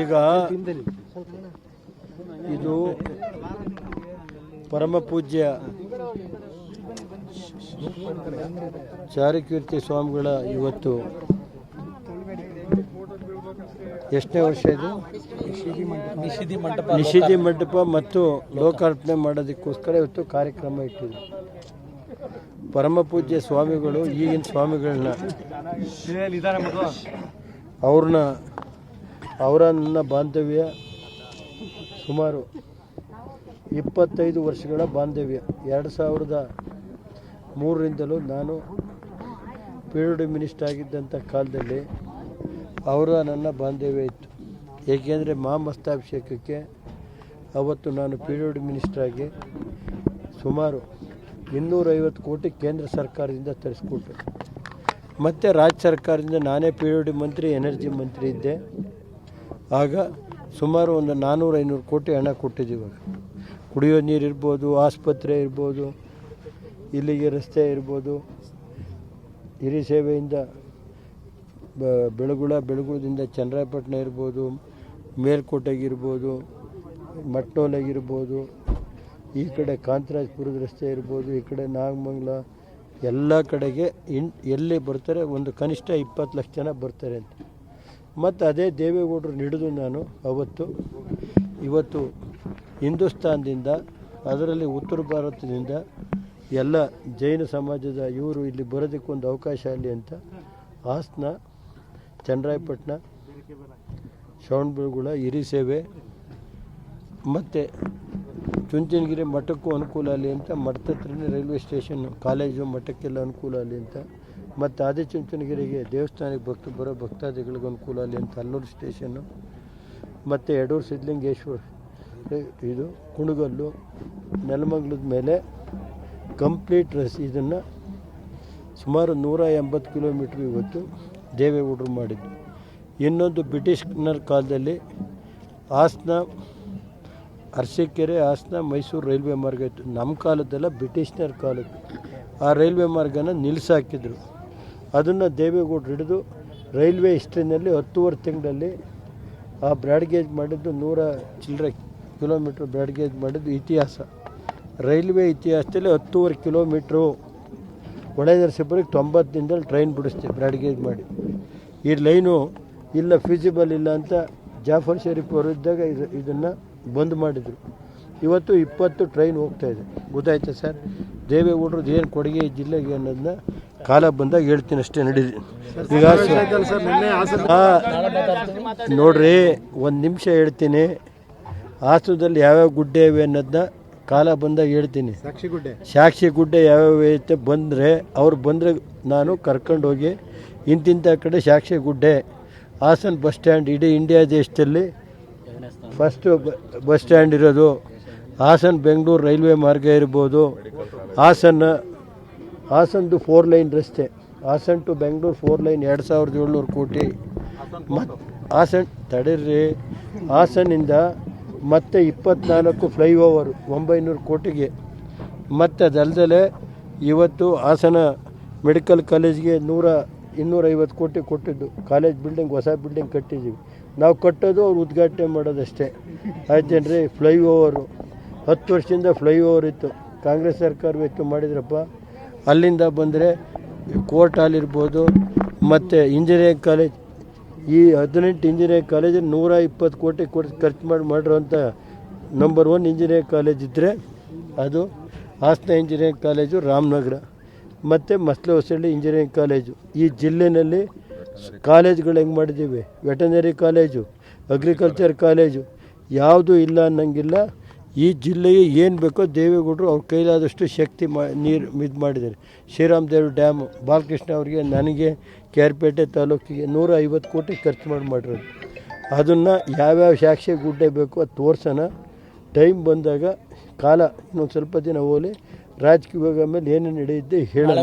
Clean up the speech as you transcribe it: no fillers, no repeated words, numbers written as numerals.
ಈಗ ಇದು ಪರಮ ಪೂಜ್ಯ ಚಾರುಕೀರ್ತಿ ಸ್ವಾಮಿಗಳ ಇವತ್ತು ಎಷ್ಟನೇ ವರ್ಷ ಇದು ನಿಷಿದಿ ಮಂಟಪ ಮತ್ತು ಲೋಕಾರ್ಪಣೆ ಮಾಡೋದಕ್ಕೋಸ್ಕರ ಇವತ್ತು ಕಾರ್ಯಕ್ರಮ ಇಟ್ಟಿದೆ. ಪರಮ ಪೂಜ್ಯ ಸ್ವಾಮಿಗಳು ಈಗಿನ ಸ್ವಾಮಿಗಳನ್ನ ಅವರ ನನ್ನ ಬಾಂಧವ್ಯ ಸುಮಾರು 25 ವರ್ಷಗಳ ಬಾಂಧವ್ಯ. 2003ರಿಂದಲೂ ನಾನು PWD ಮಿನಿಸ್ಟರ್ ಆಗಿದ್ದಂಥ ಕಾಲದಲ್ಲಿ ಅವರ ನನ್ನ ಬಾಂಧವ್ಯ ಇತ್ತು. ಏಕೆಂದರೆ ಮಹಾಮಸ್ತಾಭಿಷೇಕಕ್ಕೆ ಅವತ್ತು ನಾನು PWD ಮಿನಿಸ್ಟರ್ ಆಗಿ ಸುಮಾರು 250 ಕೋಟಿ ಕೇಂದ್ರ ಸರ್ಕಾರದಿಂದ ತರಿಸ್ಕೊಟ್ಟೆ. ಮತ್ತು ರಾಜ್ಯ ಸರ್ಕಾರದಿಂದ ನಾನೇ PWD ಮಂತ್ರಿ, ಎನರ್ಜಿ ಮಂತ್ರಿ ಇದ್ದೆ. ಆಗ ಸುಮಾರು ಒಂದು 400-500 ಕೋಟಿ ಹಣ ಕೊಟ್ಟಿದ್ದೀವಿ. ಕುಡಿಯೋ ನೀರು ಇರ್ಬೋದು, ಆಸ್ಪತ್ರೆ ಇರ್ಬೋದು, ಇಲ್ಲಿಗೆ ರಸ್ತೆ ಇರ್ಬೋದು, ಹಿರಿ ಸೇವೆಯಿಂದ ಬೆಳಗುಳದಿಂದ ಚನ್ನರಾಯಪಟ್ಟಣ ಇರ್ಬೋದು, ಮೇಲ್ಕೋಟೆಗಿರ್ಬೋದು, ಮಟ್ಟೋಲೆಗಿರ್ಬೋದು, ಈ ಕಡೆ ಕಾಂತರಾಜಪುರದ ರಸ್ತೆ ಇರ್ಬೋದು, ಈ ಕಡೆ ನಾಗಮಂಗಲ, ಎಲ್ಲ ಕಡೆಗೆ ಎಲ್ಲಿ ಬರ್ತಾರೆ ಒಂದು ಕನಿಷ್ಠ 20 ಲಕ್ಷ ಜನ ಬರ್ತಾರೆ ಅಂತ. ಮತ್ತು ಅದೇ ದೇವೇಗೌಡರು ಹಿಡಿದು ನಾನು ಇವತ್ತು ಹಿಂದೂಸ್ತಾನದಿಂದ, ಅದರಲ್ಲಿ ಉತ್ತರ ಭಾರತದಿಂದ ಎಲ್ಲ ಜೈನ ಸಮಾಜದ ಇವರು ಇಲ್ಲಿ ಬರೋದಕ್ಕೊಂದು ಅವಕಾಶ ಆಗಲಿ ಅಂತ ಹಾಸನ, ಚನ್ನರಾಯಪಟ್ಟಣ, ಶ್ರವಣಬೆಳಗೊಳ, ಹಿರಿ ಸೇವೆ ಮತ್ತು ಚುಂಚನಗಿರಿ ಮಠಕ್ಕೂ ಅನುಕೂಲ ಆಗಲಿ ಅಂತ, ಮಠದ ಹತ್ರನೇ ರೈಲ್ವೆ ಸ್ಟೇಷನ್ನು, ಕಾಲೇಜು, ಮಠಕ್ಕೆಲ್ಲ ಅನುಕೂಲ ಆಗಲಿ ಅಂತ, ಮತ್ತು ಆದಿಚುಂಚನಗಿರಿಗೆ ದೇವಸ್ಥಾನಕ್ಕೆ ಬರೋ ಭಕ್ತಾದಿಗಳಿಗೆ ಅನುಕೂಲ ಆಗಲಿ ಅಂತ ಅಲ್ಲೂರು ಸ್ಟೇಷನ್ನು, ಮತ್ತು ಯಡೂರು ಸಿದ್ಧಲಿಂಗೇಶ್ವರ, ಇದು ಕುಣಗಲ್ಲು, ನೆಲಮಂಗಲದ ಮೇಲೆ ಕಂಪ್ಲೀಟ್ ಇದನ್ನು ಸುಮಾರು 180 ಕಿಲೋಮೀಟ್ರ್ ಇವತ್ತು ದೇವೇಗೌಡರು ಮಾಡಿದ್ದು. ಇನ್ನೊಂದು ಬ್ರಿಟಿಷ್ನರ ಕಾಲದಲ್ಲಿ ಹಾಸನ, ಅರಸೀಕೆರೆ, ಹಾಸನ, ಮೈಸೂರು ರೈಲ್ವೆ ಮಾರ್ಗ ಇತ್ತು. ನಮ್ಮ ಕಾಲದ್ದೆಲ್ಲ ಬ್ರಿಟಿಷ್ನರ ಕಾಲದ್ದು. ಆ ರೈಲ್ವೆ ಮಾರ್ಗನ ನಿಲ್ಲಿಸಾಕಿದ್ರು. ಅದನ್ನು ದೇವೇಗೌಡರು ಹಿಡಿದು ರೈಲ್ವೆ ಹಿಸ್ಟ್ರಿನಲ್ಲಿ 10 ತಿಂಗಳಲ್ಲಿ ಆ ಬ್ರಾಡ್ಗೇಜ್ ಮಾಡಿದ್ದು 100 ಚಿಲ್ಲರೆ ಕಿಲೋಮೀಟ್ರ್ ಬ್ರಾಡ್ಗೇಜ್ ಮಾಡಿದ್ದು ಇತಿಹಾಸ. ರೈಲ್ವೆ ಇತಿಹಾಸದಲ್ಲಿ 10 ಕಿಲೋಮೀಟ್ರು. ಹೊಳೆನರಸೀಪುರಕ್ಕೆ 90 ದಿನದಲ್ಲಿ ಟ್ರೈನ್ ಬಿಡಿಸ್ತೀವಿ ಬ್ರಾಡ್ಗೇಜ್ ಮಾಡಿ. ಈ ಲೈನು ಇಲ್ಲ, ಫೀಸಿಬಲ್ ಇಲ್ಲ ಅಂತ ಜಾಫರ್ ಶರೀಫ್ ಅವರು ಇದ್ದಾಗ ಇದನ್ನು ಬಂದ್ ಮಾಡಿದರು. ಇವತ್ತು 20 ಟ್ರೈನ್ ಹೋಗ್ತಾಯಿದೆ. ಗೊತ್ತಾಯ್ತಾ ಸರ್? ದೇವೇಗೌಡರದ್ದು ಏನು ಕೊಡುಗೆ ಈ ಜಿಲ್ಲೆಗೆ ಅನ್ನೋದನ್ನ ಕಾಲ ಬಂದಾಗ ಹೇಳ್ತೀನಿ ಅಷ್ಟೇ. ನಡೀರಿ ಈಗ ನೋಡ್ರಿ, ಒಂದು ನಿಮಿಷ ಹೇಳ್ತೀನಿ. ಹಾಸನದಲ್ಲಿ ಯಾವ್ಯಾವ ಗುಡ್ಡೆ ಇವೆ ಅನ್ನೋದನ್ನ ಕಾಲ ಬಂದಾಗ ಹೇಳ್ತೀನಿ. ಸಾಕ್ಷಿ ಗುಡ್ಡೆ ಯಾವ್ಯಾವ ಐತೆ ಅವ್ರು ಬಂದರೆ ನಾನು ಕರ್ಕೊಂಡೋಗಿ ಇಂತಿಂಥ ಕಡೆ ಸಾಕ್ಷಿ ಗುಡ್ಡೆ, ಹಾಸನ ಬಸ್ ಸ್ಟ್ಯಾಂಡ್ ಇಡೀ ಇಂಡಿಯಾ ದೇಶದಲ್ಲಿ ಫಸ್ಟು ಬಸ್ ಸ್ಟ್ಯಾಂಡ್ ಇರೋದು, ಹಾಸನ ಬೆಂಗಳೂರು ರೈಲ್ವೆ ಮಾರ್ಗ ಇರ್ಬೋದು, ಹಾಸನದು 4 ಲೈನ್ ರಸ್ತೆ, ಹಾಸನ ಟು ಬೆಂಗಳೂರು 4 ಲೈನ್ 2700 ಕೋಟಿ. ಮತ್ತು ಹಾಸನಿಂದ ಮತ್ತೆ 24 ಫ್ಲೈಓವರು 900 ಕೋಟಿಗೆ. ಮತ್ತು ಅದಲ್ಲದೆ ಇವತ್ತು ಹಾಸನ ಮೆಡಿಕಲ್ ಕಾಲೇಜ್ಗೆ 250 ಕೋಟಿ ಕೊಟ್ಟಿದ್ದು. ಕಾಲೇಜ್ ಬಿಲ್ಡಿಂಗ್, ಹೊಸ ಬಿಲ್ಡಿಂಗ್ ಕಟ್ಟಿದ್ದೀವಿ. ನಾವು ಕಟ್ಟೋದು, ಅವ್ರು ಉದ್ಘಾಟನೆ ಮಾಡೋದಷ್ಟೇ. ಆಯ್ತೇನ್ರಿ? ಫ್ಲೈಓವರು 10 ವರ್ಷದಿಂದ ಫ್ಲೈಓವರ್ ಇತ್ತು, ಕಾಂಗ್ರೆಸ್ ಸರ್ಕಾರವಿತ್ತು, ಮಾಡಿದ್ರಪ್ಪ. ಅಲ್ಲಿಂದ ಬಂದರೆ ಕೋರ್ಟ್ ಹಾಲ್ ಇರ್ಬೋದು, ಮತ್ತು ಇಂಜಿನಿಯರಿಂಗ್ ಕಾಲೇಜ್, ಈ 18 ಇಂಜಿನಿಯರಿಂಗ್ ಕಾಲೇಜ್ 120 ಕೋಟಿ ಖರ್ಚು ಮಾಡಿರೋಂಥ ನಂಬರ್ 1 ಇಂಜಿನಿಯರಿಂಗ್ ಕಾಲೇಜ್ ಇದ್ದರೆ ಅದು ಹಾಸನ ಇಂಜಿನಿಯರಿಂಗ್ ಕಾಲೇಜು, ರಾಮನಗರ ಮತ್ತು ಮಸ್ಲೆ ಹೊಸಳ್ಳಿ ಇಂಜಿನಿಯರಿಂಗ್ ಕಾಲೇಜು. ಈ ಜಿಲ್ಲೆಯಲ್ಲಿ ಕಾಲೇಜ್ಗಳು ಹೆಂಗೆ ಮಾಡಿದ್ದೀವಿ? ವೆಟನರಿ ಕಾಲೇಜು, ಅಗ್ರಿಕಲ್ಚರ್ ಕಾಲೇಜು ಯಾವುದೂ ಇಲ್ಲ ಅನ್ನಂಗಿಲ್ಲ. ಈ ಜಿಲ್ಲೆಗೆ ಏನು ಬೇಕೋ ದೇವೇಗೌಡರು ಅವ್ರ ಕೈಲಾದಷ್ಟು ಶಕ್ತಿ ನೀರು ಇದು ಮಾಡಿದ್ದಾರೆ. ಶ್ರೀರಾಮ್ ದೇವ್ರ ಡ್ಯಾಮು ಬಾಲಕೃಷ್ಣ ಅವರಿಗೆ, ನನಗೆ, ಕೇರ್ಪೇಟೆ ತಾಲೂಕಿಗೆ 150 ಕೋಟಿ ಖರ್ಚು ಮಾಡಿರೋದು. ಅದನ್ನು ಯಾವ್ಯಾವ ಸಾಕ್ಷಿ ಗುಡ್ಡೆ ಬೇಕೋ ಅದು ತೋರ್ಸೋಣ. ಟೈಮ್ ಬಂದಾಗ, ಕಾಲ ಇನ್ನೊಂದು ಸ್ವಲ್ಪ ದಿನ ಹೋಗಲಿ, ರಾಜಕೀಯ ಮೇಲೆ ಏನೇನು ನಡೆಯುತ್ತೆ ಹೇಳೋಣ.